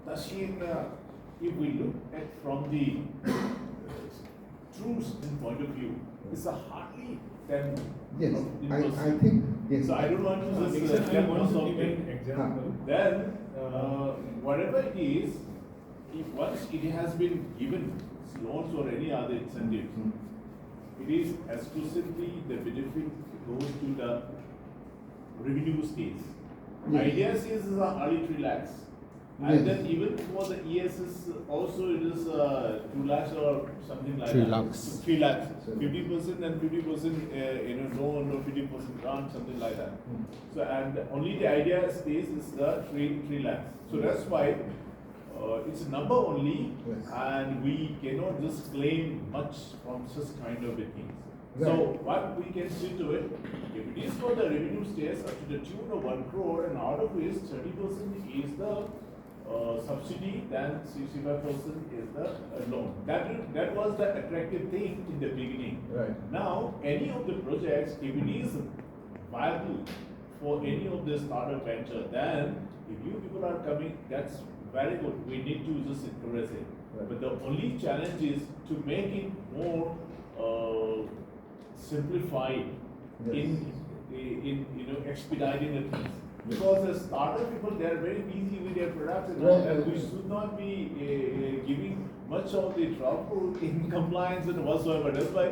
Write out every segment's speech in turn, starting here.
Tashina, if we look at from the true student point of view, it's a hardly 10. Yes, I think, yes. So I don't want to just I want to give an example. Then, whatever it is, if once it has been given loans or any other incentives, it is exclusively the benefit goes to the revenue states. Yes. Idea is only 3 lakhs. And Yes. then even for the ESS also it is 2 lakhs or something like 3 that. lakhs. 3 lakhs. So- 50% and 50% loan or 50% grant, something like that. So and only the idea stays is the 3 lakhs. So that's why it's a number only, Yes. and we cannot just claim much from such kind of things. Right. So what we can see to it, if it is for the revenue stays up to the tune of 1 crore, and out of which 30% is the subsidy, then 65% is the loan. That was the attractive thing in the beginning. Right. Now, any of the projects, if it is viable for any of the startup venture, then if you people are coming, that's very good. We need to just encourage it. Right. But the only challenge is to make it more simplified Yes. in expediting the things. Because the startup people, they are very busy with their products, and, Right. and we should not be giving much of the trouble in compliance and whatsoever. That's why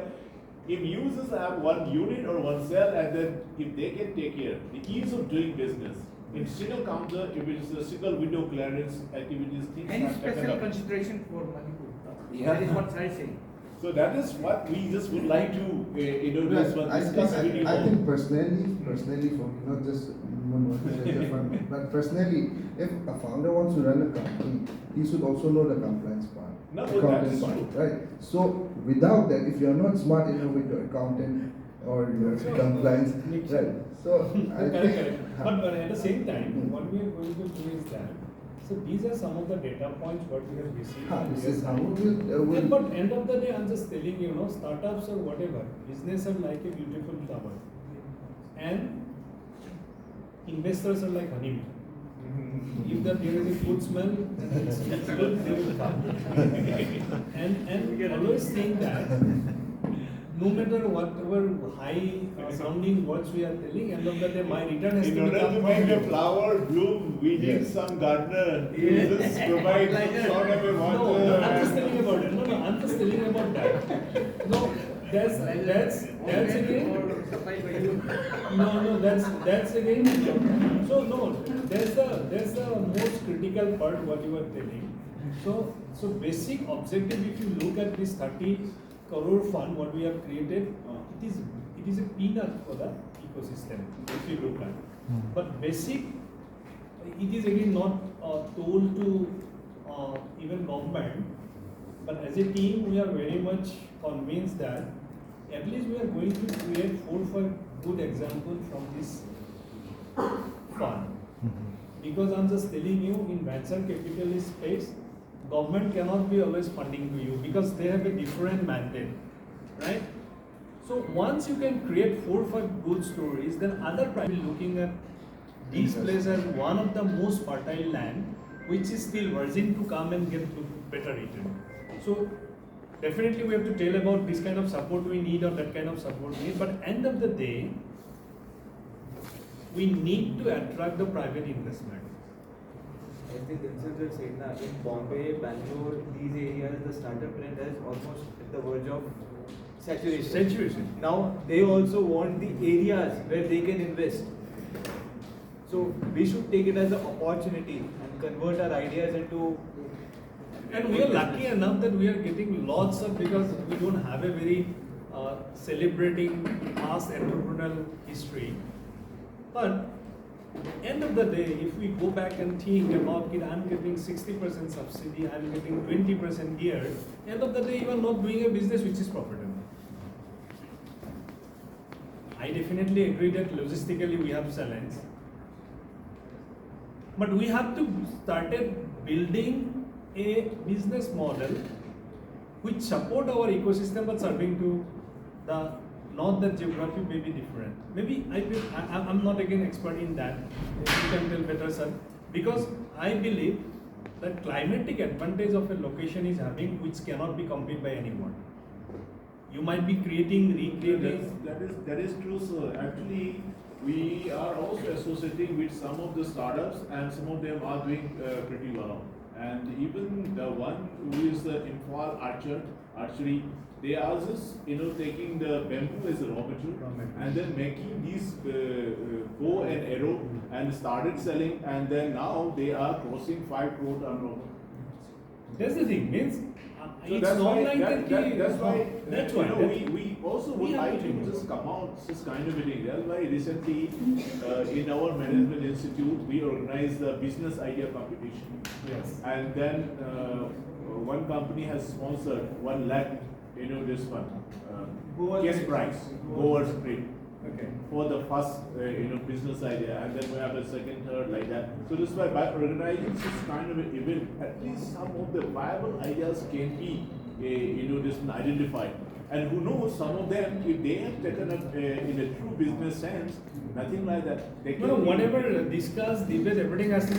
if users have one unit or one cell, and then if they can take care, the ease of doing business. In single counter, if it is a single window clearance activities, things Any are taken special up. consideration for Manipur? Yeah. That is what I say. So that is what we just would like to just one I discuss with you all. think personally for me, not just but personally, if a founder wants to run a company, he should also know the compliance part. No, but accountant that's part, true. right? So without that, if you are not smart enough with your accountant or your compliance, right? So I Correct, think, correct. But at the same time, what we are going to do is that, so these are some of the data points what we have received. this is how we'll Yeah, but end of the day, I'm just telling you, startups or whatever, business are like a beautiful flower, and investors are like honeymoon. If there is a good smell, it's good, they will come. And we always think that no matter whatever high sounding words we are telling, end of the day, my return has In to order come to from make you. a flower bloom, we need Yes. some gardener to Yes. just provide Like some that. sort of a No, water. I'm just telling about it. No, I'm just telling about that. No, that's again. Or supply by you. No, that's again. So no, that's the most critical part what you are telling. So basic objective, if you look at this 30 crore fund what we have created, it is a peanut for the ecosystem if you look at. But basic, it is again not told to even government. But as a team, we are very much convinced that at least we are going to create 4 or 5 good examples from this fund. Because I'm just telling you, in venture capitalist space, government cannot be always funding to you because they have a different mandate, right? So once you can create 4 or 5 good stories, then other private looking at these places as one of the most fertile land, which is still virgin to come and get better return. So definitely we have to tell about this kind of support we need or that kind of support we need, but end of the day, we need to attract the private investment. As the themselves have said, in Bombay, Bangalore, these areas, the startup trend is almost at the verge of saturation. Now they also want the areas where they can invest. So we should take it as an opportunity and convert our ideas into. And we are lucky enough that we are getting lots of, because we don't have a very celebrating past entrepreneurial history. But end of the day, if we go back and think about it, I'm getting 60% subsidy, I'm getting 20% here, end of the day you are not doing a business which is profitable. I definitely agree that logistically we have challenge. But we have to start building a business model which support our ecosystem but serving to the, not the geography may be different. Maybe I'm not again expert in that. You can tell better, sir. Because I believe the climatic advantage of a location is having which cannot be copied by anyone. You might be creating, recreating. That is true, sir. Actually, we are also associating with some of the startups, and some of them are doing pretty well. And even the one who is the Ibohal archery, they are just taking the bamboo as a raw material and then making these bow and arrow and started selling, and then now they are crossing 5 crore turnover. That's the thing, means So it's that's not why, like that. that's why, That's why. we also would We have like to to do just it. come out this kind of a thing. That's why recently in our management institute we organized the business idea competition. Yes. And then one company has sponsored 1 lakh, this one, case prize, Goer's Trip, Okay. for the first, business idea, and then we have a second, third, like that. So this way, by organizing this kind of an event, at least some of the viable ideas can be, this one identified. And who knows, some of them, if they have taken up in a true business sense, nothing like that. They can No, be- whatever discussed, debate, everything has to be